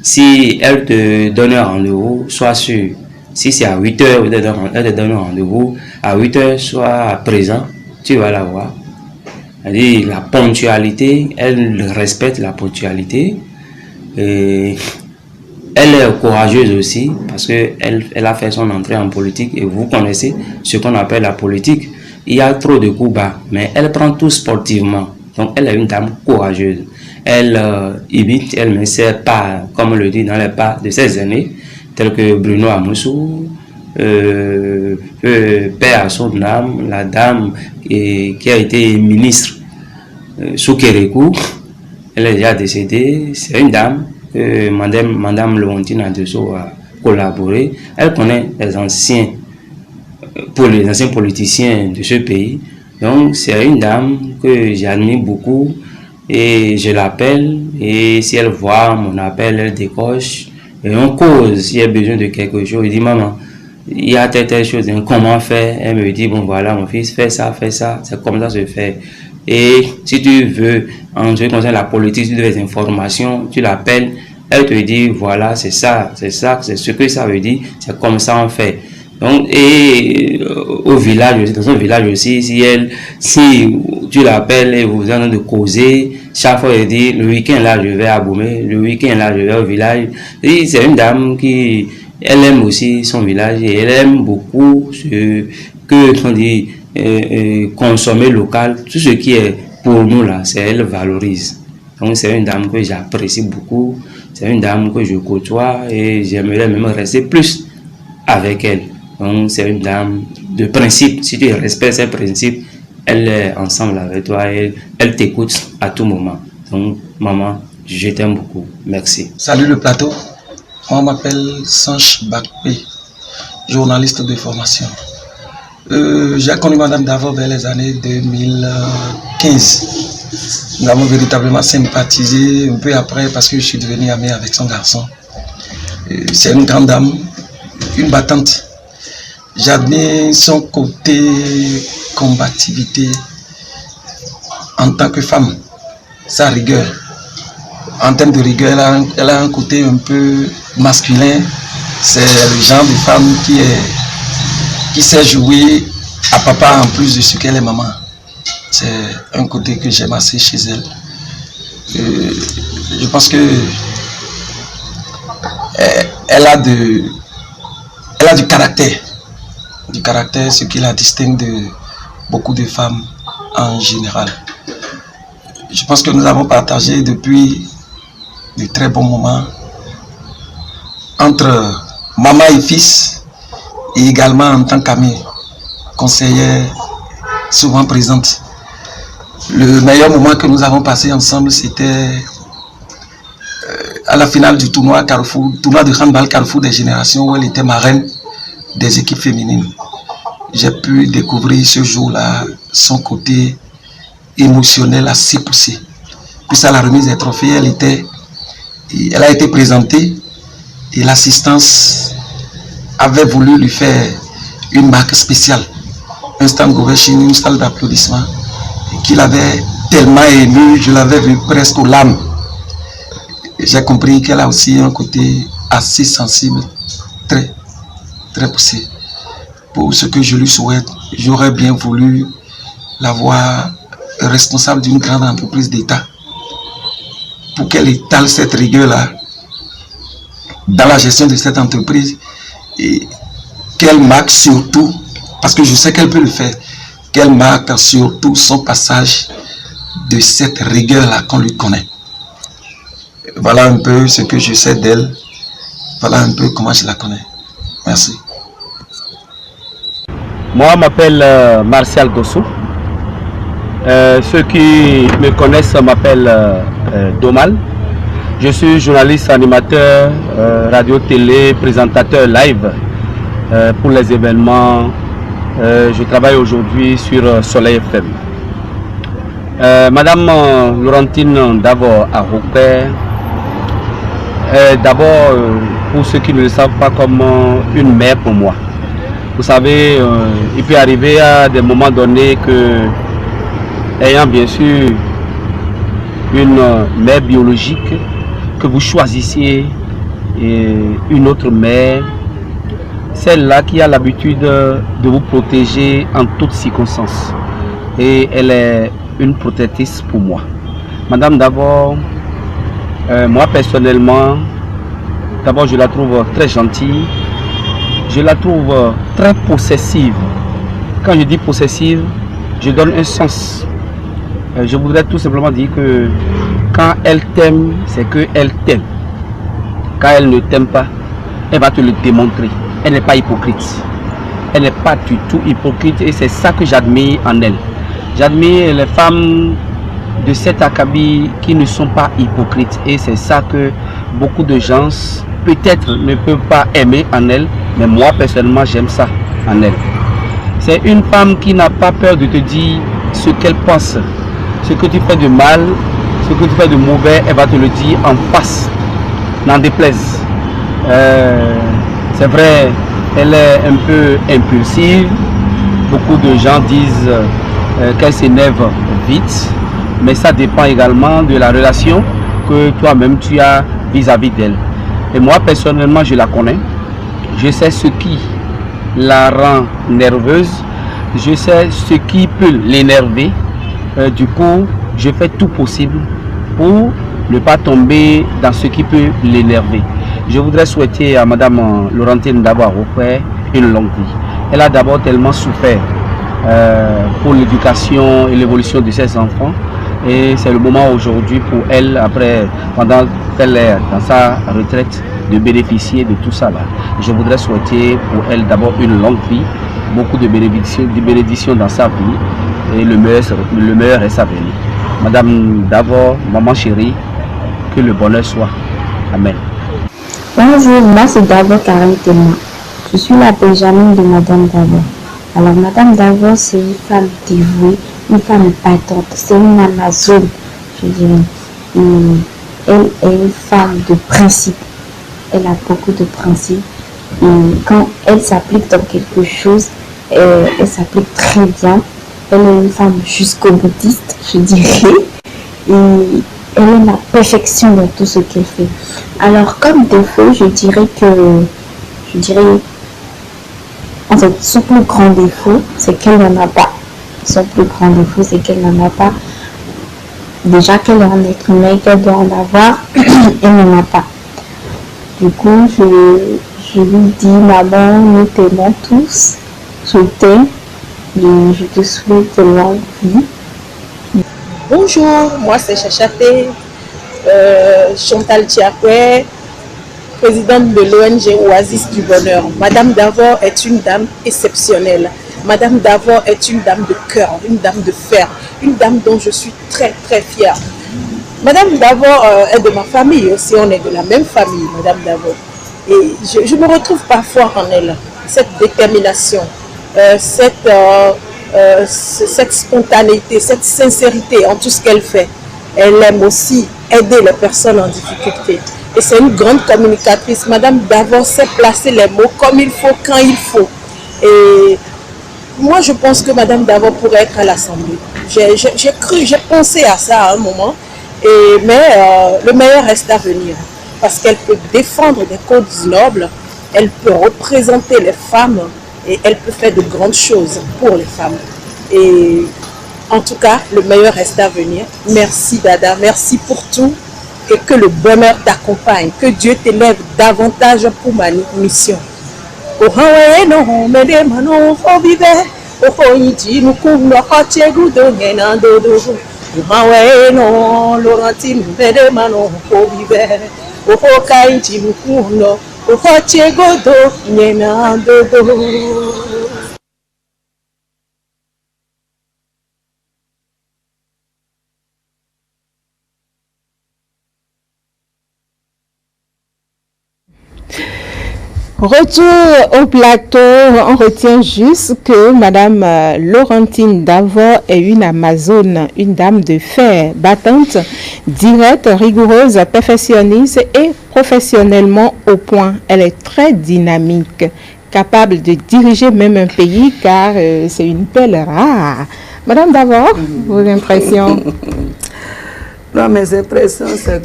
Si elle te donne un rendez-vous, sois sûr. Si c'est à 8 heures, elle te donne un rendez-vous. À 8 heures, sois présent. Tu vas la voir. C'est-à-dire la ponctualité, elle respecte la ponctualité. Et elle est courageuse aussi parce qu'elle a fait son entrée en politique et vous connaissez ce qu'on appelle la politique. Il y a trop de coups bas, mais elle prend tout sportivement. Donc elle est une dame courageuse. Elle imite, elle ne sert pas, comme on le dit, dans les pas de ses aînés, tels que Bruno Amoussou, père à son âme, la dame qui a été ministre sous Kérékou. Elle est déjà décédée. C'est une dame que Madame Laurentina Atosso a collaboré. Elle connaît les anciens pour les anciens politiciens de ce pays. Donc c'est une dame que j'admire beaucoup et je l'appelle et si elle voit mon appel, elle décoche et on cause s'il y a besoin de quelque chose. Je dis maman, il y a telle chose, comment faire? Elle me dit bon voilà mon fils, fais ça, c'est comme ça se fait. Et si tu veux, en ce qui concerne la politique, si tu veux des informations, tu l'appelles, elle te dit voilà c'est ça, c'est ce que ça veut dire, c'est comme ça on fait. Donc, et au village, dans un village aussi, si tu l'appelles et vous en de causer, chaque fois elle dit le week-end là je vais à Boumé, le week-end là je vais au village. Et c'est une dame qui, elle aime aussi son village et elle aime beaucoup ce que, on dit, consommer local, tout ce qui est pour nous là, c'est elle valorise. Donc c'est une dame que j'apprécie beaucoup, c'est une dame que je côtoie et j'aimerais même rester plus avec elle. Donc c'est une dame de principe. Si tu respectes ses principes, elle est ensemble avec toi et elle t'écoute à tout moment. Donc maman, je t'aime beaucoup. Merci. Salut le plateau. On m'appelle Sanche Bakpé, journaliste de formation. J'ai connu Madame Davo vers les années 2015. Nous avons véritablement sympathisé un peu après parce que je suis devenu ami avec son garçon. C'est une grande dame, une battante. J'admire son côté combativité en tant que femme, sa rigueur. En termes de rigueur, elle a un côté un peu masculin. C'est le genre de femme qui sait jouer à papa en plus de ce qu'elle est maman. C'est un côté que j'aime assez chez elle. Je pense que elle a du caractère. Du caractère, ce qui la distingue de beaucoup de femmes en général. Je pense que nous avons partagé depuis de très bons moments entre maman et fils et également en tant qu'amie, conseillère souvent présente. Le meilleur moment que nous avons passé ensemble, c'était à la finale du tournoi Carrefour, tournoi de handball Carrefour des générations où elle était marraine des équipes féminines. J'ai pu découvrir ce jour-là son côté émotionnel assez poussé. Puis à la remise des trophées, elle a été présentée et l'assistance avait voulu lui faire une marque spéciale, un stand Goveshini, une salle d'applaudissements qu'il avait tellement ému, je l'avais vu presque aux larmes. J'ai compris qu'elle a aussi un côté assez sensible, très poussé. Pour ce que je lui souhaite, j'aurais bien voulu la voir responsable d'une grande entreprise d'État pour qu'elle étale cette rigueur-là dans la gestion de cette entreprise et qu'elle marque surtout, parce que je sais qu'elle peut le faire, qu'elle marque surtout son passage de cette rigueur-là qu'on lui connaît. Voilà un peu ce que je sais d'elle, voilà un peu comment je la connais. Merci. Moi, je m'appelle Martial Gossou. Ceux qui me connaissent m'appellent Domal. Je suis journaliste, animateur, radio-télé, présentateur live pour les événements. Je travaille aujourd'hui sur Soleil FM. Madame Laurentine Davo Aroukpe, d'abord, pour ceux qui ne le savent pas, comme une mère pour moi. Vous savez, il peut arriver à des moments donnés que, ayant bien sûr une mère biologique, que vous choisissiez une autre mère, celle-là qui a l'habitude de vous protéger en toutes circonstances. Et elle est une protectrice pour moi. Madame, d'abord, moi personnellement, d'abord je la trouve très gentille. Je la trouve très possessive. Quand je dis possessive, je donne un sens. Je voudrais tout simplement dire que quand elle t'aime, c'est qu'elle t'aime. Quand elle ne t'aime pas, elle va te le démontrer. Elle n'est pas hypocrite. Elle n'est pas du tout hypocrite et c'est ça que j'admire en elle. J'admire les femmes de cet acabit qui ne sont pas hypocrites et c'est ça que beaucoup de gens peut-être ne peuvent pas aimer en elle, mais moi personnellement j'aime ça en elle. C'est une femme qui n'a pas peur de te dire ce qu'elle pense. Ce que tu fais de mal, ce que tu fais de mauvais, elle va te le dire en face. N'en déplaise. C'est vrai, elle est un peu impulsive. Beaucoup de gens disent qu'elle s'énerve vite. Mais ça dépend également de la relation que toi-même tu as vis-à-vis d'elle. Et moi, personnellement, je la connais. Je sais ce qui la rend nerveuse. Je sais ce qui peut l'énerver. Du coup, je fais tout possible pour ne pas tomber dans ce qui peut l'énerver. Je voudrais souhaiter à Madame Laurentine d'avoir offert une longue vie. Elle a d'abord tellement souffert pour l'éducation et l'évolution de ses enfants. Et c'est le moment aujourd'hui pour elle, pendant qu'elle est dans sa retraite, de bénéficier de tout ça là. Je voudrais souhaiter pour elle d'abord une longue vie, beaucoup de bénédictions dans sa vie et le meilleur est sa venue. Madame Davor, maman chérie, que le bonheur soit. Amen. Bonjour, moi c'est Davor Karen Témoin. Je suis la Benjamin de Madame Davor. Alors Madame Davor, c'est une femme dévouée, une femme battante, c'est une Amazone, je dirais. Elle est une femme de principe. Elle a beaucoup de principes. Et quand elle s'applique dans quelque chose, elle s'applique très bien. Elle est une femme jusqu'au boutiste, je dirais. Et elle aime la perfection dans tout ce qu'elle fait. Alors, comme défaut, je dirais, en fait, son plus grand défaut, c'est qu'elle n'en a pas. Son plus grand défaut, c'est qu'elle n'en a pas. Déjà qu'elle est un être humain, qu'elle doit en avoir, elle n'en a pas. Du coup, je lui dis, maman, nous t'aimons tous, je t'aime, et je te souhaite longue vie. Bonjour, moi c'est Chachate, Chantal Tiakwe, présidente de l'ONG Oasis du Bonheur. Madame Davor est une dame exceptionnelle. Madame Davor est une dame de cœur, une dame de fer, une dame dont je suis très très fière. Madame Davor est de ma famille aussi, on est de la même famille, Madame Davor. Et je me retrouve parfois en elle, cette détermination, cette spontanéité, cette sincérité en tout ce qu'elle fait. Elle aime aussi aider les personnes en difficulté. Et c'est une grande communicatrice. Madame Davor sait placer les mots comme il faut, quand il faut. Et moi, je pense que Madame Davor pourrait être à l'Assemblée. J'ai pensé à ça à un moment. Mais le meilleur reste à venir, parce qu'elle peut défendre des causes nobles, elle peut représenter les femmes et elle peut faire de grandes choses pour les femmes. Et en tout cas, le meilleur reste à venir. Merci Dada, merci pour tout et que le bonheur t'accompagne, que Dieu t'élève davantage pour ma mission. Maweno Laurentine Bedemano Kobibe Oho Kainti Mukuno Oho Chegodo Nyenando. Retour au plateau, on retient juste que Madame Laurentine Davor est une Amazone, une dame de fer, battante, directe, rigoureuse, perfectionniste et professionnellement au point. Elle est très dynamique, capable de diriger même un pays car c'est une pelle rare. Madame Davor, vos impressions? Non, mes impressions, c'est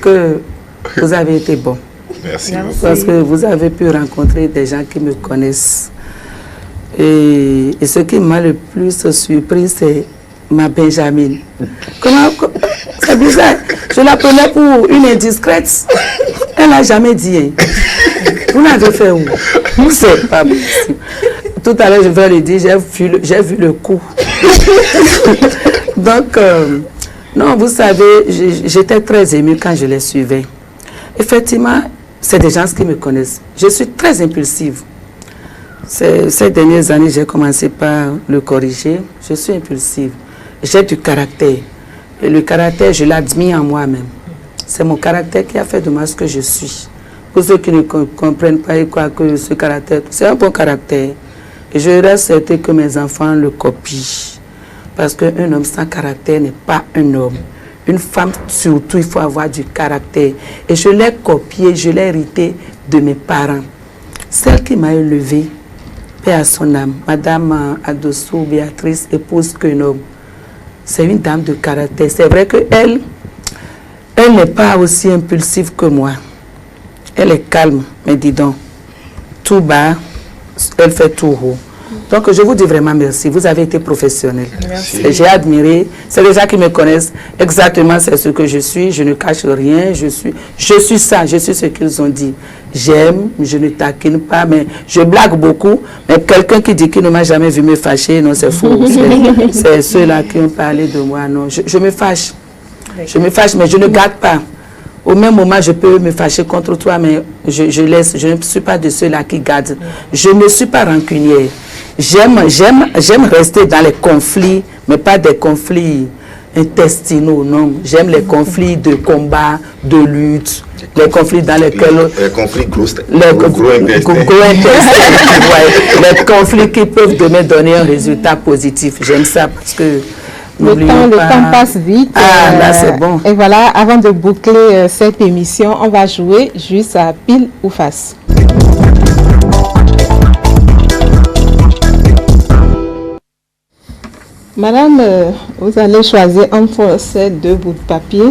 que vous avez été bon. Merci. Parce que vous avez pu rencontrer des gens qui me connaissent. Et ce qui m'a le plus surpris, c'est ma Benjamin. C'est bizarre. Je la prenais pour une indiscrète. Elle n'a jamais dit. Hein. Vous l'avez fait où? C'est pas possible. Tout à l'heure, je vais le dire, j'ai vu le coup. Donc, non, vous savez, j'étais très émue quand je les suivais. Effectivement, c'est des gens qui me connaissent. Je suis très impulsive. Ces dernières années, j'ai commencé par le corriger. Je suis impulsive. J'ai du caractère. Et le caractère, je l'admire en moi-même. C'est mon caractère qui a fait de moi ce que je suis. Pour ceux qui ne comprennent pas et croient que ce caractère, c'est un bon caractère. Et je reste certain que mes enfants le copient. Parce qu'un homme sans caractère n'est pas un homme. Une femme, surtout, il faut avoir du caractère. Et je l'ai copié, je l'ai hérité de mes parents. Celle qui m'a élevée, paix à son âme, Madame Adosso Béatrice, épouse qu'un homme. C'est une dame de caractère. C'est vrai qu'elle, elle n'est pas aussi impulsive que moi. Elle est calme, mais dis donc, tout bas, elle fait tout haut. Donc je vous dis vraiment merci, vous avez été professionnel. J'ai admiré, c'est les gens qui me connaissent exactement, c'est ce que je suis, je ne cache rien, je suis ça, je suis ce qu'ils ont dit. J'aime, je ne taquine pas, mais je blague beaucoup, mais quelqu'un qui dit qu'il ne m'a jamais vu me fâcher, non c'est faux. C'est ceux-là qui ont parlé de moi, non, je me fâche. Je me fâche, mais je ne garde pas. Au même moment, je peux me fâcher contre toi, mais je laisse. Je ne suis pas de ceux-là qui gardent. Je ne suis pas rancunière. J'aime rester dans les conflits, mais pas des conflits intestinaux, non. J'aime les conflits de combat, de lutte, les conflits dans lesquels... Les conflits gros intestins. Les conflits qui peuvent donner un résultat positif. J'aime ça parce que... Le temps passe vite. Ah, là, c'est bon. Et voilà, avant de boucler cette émission, on va jouer juste à pile ou face. Madame, vous allez choisir entre ces deux bouts de papier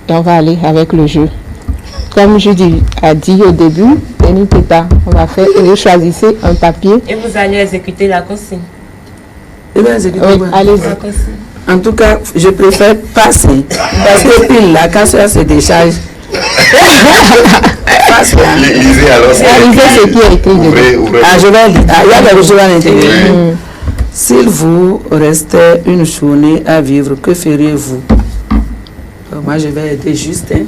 et on va aller avec le jeu. Comme je a dit au début, on va faire et vous choisissez un papier. Et vous allez exécuter la consigne. Oui, allez-y. En tout cas, je préfère passer. Parce que pile là, quand ça se décharge, passe là. Lisez alors ce qui est écrit dedans. Ah, je vais lire. Ah, il y a quelque chose à l'intérieur. S'il vous restait une journée à vivre, que feriez-vous? Moi, je vais aider Justin.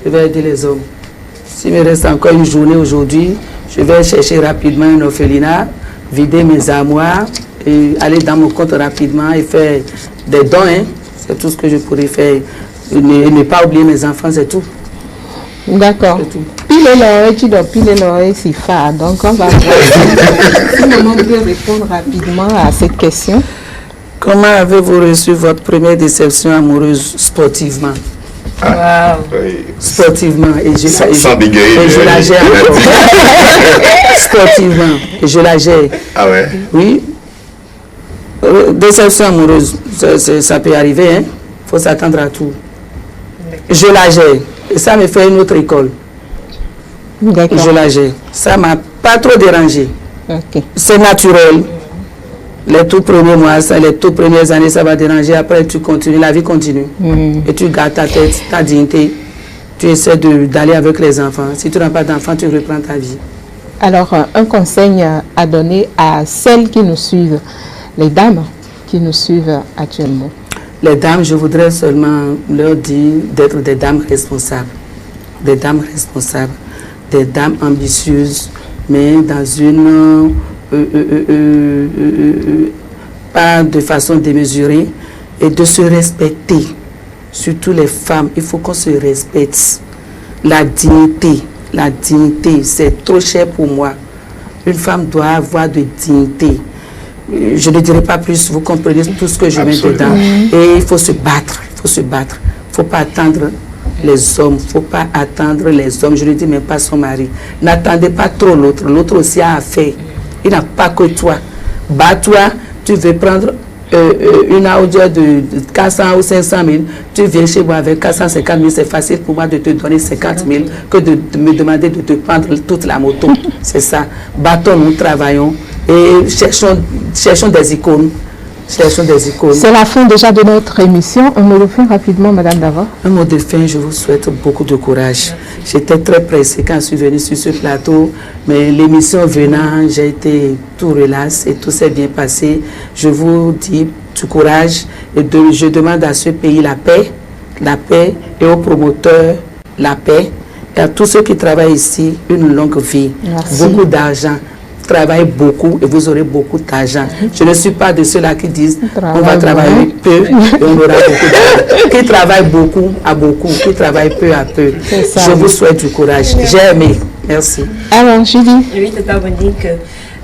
Je vais aider les hommes. S'il me reste encore une journée aujourd'hui, je vais chercher rapidement un orphelinat, vider mes armoires, et aller dans mon compte rapidement et faire des dons. Hein. C'est tout ce que je pourrais faire. Ne pas oublier mes enfants, c'est tout. D'accord. Pile l'oreille, tu dois piler l'oreille si fort. Donc on va voir si maman peut répondre rapidement à cette question. Comment avez-vous reçu votre première déception amoureuse sportivement? Wow. Sportivement. Et je la gère. Sportivement. Et je la gère. Ah ouais? Oui. Déception amoureuse, ça peut arriver, hein. Faut s'attendre à tout. Je la gère. Et ça me fait une autre école. Je la gère. Ça m'a pas trop dérangé. Okay. C'est naturel. Les tout premiers mois, les toutes premières années, ça va déranger. Après, tu continues, la vie continue. Et tu gardes ta tête, ta dignité. Tu essaies d'aller avec les enfants. Si tu n'as pas d'enfants, tu reprends ta vie. Alors, un conseil à donner à celles qui nous suivent, les dames qui nous suivent actuellement. Les dames, je voudrais seulement leur dire d'être des dames responsables. Des dames responsables. Des dames ambitieuses, mais dans une... pas de façon démesurée, et de se respecter. Surtout les femmes, il faut qu'on se respecte. La dignité, c'est trop cher pour moi. Une femme doit avoir de dignité. Je ne dirai pas plus, vous comprenez tout ce que je mets dedans. Et il faut se battre, il faut se battre. Il ne faut pas attendre les hommes, il ne faut pas attendre les hommes. Je ne dis même pas son mari. N'attendez pas trop l'autre. L'autre aussi a affaire. Il n'a pas que toi. Bats-toi, tu veux prendre une audio de 400 ou 500 000, tu viens chez moi avec 450 000, c'est facile pour moi de te donner 50 000 que de me demander de te prendre toute la moto. C'est ça. Battons-nous, travaillons et cherchons des icônes. C'est la fin déjà de notre émission. Un mot de fin rapidement, Madame Davor. Un mot de fin, je vous souhaite beaucoup de courage. J'étais très pressée quand je suis venue sur ce plateau, mais l'émission venant, j'ai été tout relax et tout s'est bien passé. Je vous dis du courage et je demande à ce pays la paix et aux promoteurs la paix et à tous ceux qui travaillent ici une longue vie. Merci. Beaucoup d'argent. Travaillez beaucoup et vous aurez beaucoup d'argent. Je ne suis pas de ceux-là qui disent on va travailler peu et on aura beaucoup d'argent. Qui travaille beaucoup à beaucoup, qui travaille peu à peu. Je vous souhaite du courage. J'ai aimé. Merci. Alors, Julie. Oui, c'est Monique.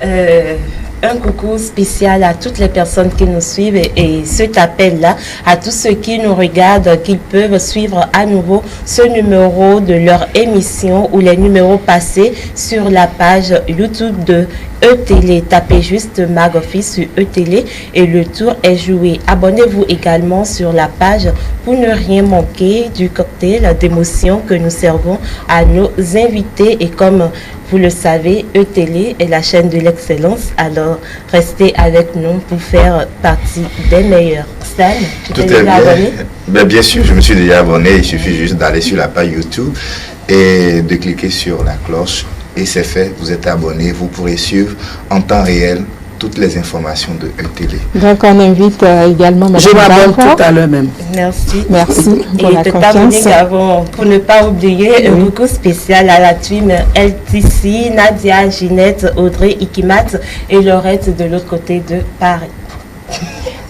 Un coucou spécial à toutes les personnes qui nous suivent et cet appel-là, à tous ceux qui nous regardent, qu'ils peuvent suivre à nouveau ce numéro de leur émission ou les numéros passés sur la page YouTube de E-Télé. Tapez juste Mag Office sur E-Télé et le tour est joué. Abonnez-vous également sur la page pour ne rien manquer du cocktail d'émotions que nous servons à nos invités. Et comme vous le savez, E-Télé est la chaîne de l'excellence. Alors, restez avec nous pour faire partie des meilleurs. Stan, tu t'es déjà abonné? Bien sûr, je me suis déjà abonné. Il suffit juste d'aller sur la page YouTube et de cliquer sur la cloche. Et c'est fait, vous êtes abonné. Vous pourrez suivre en temps réel toutes les informations de E-Télé. Donc, on invite également Mme Je m'abonne tout à l'heure même. Merci. Merci pour la confiance. Pour ne pas oublier, un coucou spécial à la team LTC, Nadia, Ginette, Audrey, Ikimat et Laurette de l'autre côté de Paris.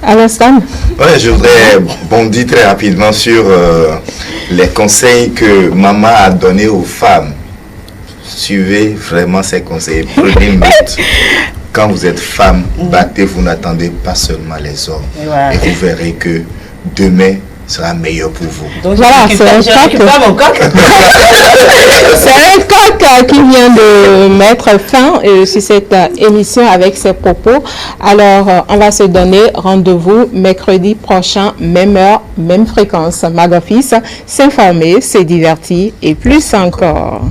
Alors, Stan? Ouais, je voudrais bondir très rapidement sur les conseils que maman a donnés aux femmes. Suivez vraiment ces conseils. Prenez note. Quand vous êtes femme, battez, vous n'attendez pas seulement les hommes. Et vous verrez que demain sera meilleur pour vous. Donc voilà, c'est un coq. C'est un coq qui vient de mettre fin sur cette émission avec ses propos. Alors, on va se donner rendez-vous mercredi prochain, même heure, même fréquence. Mag Office, s'informer, se divertir et plus encore.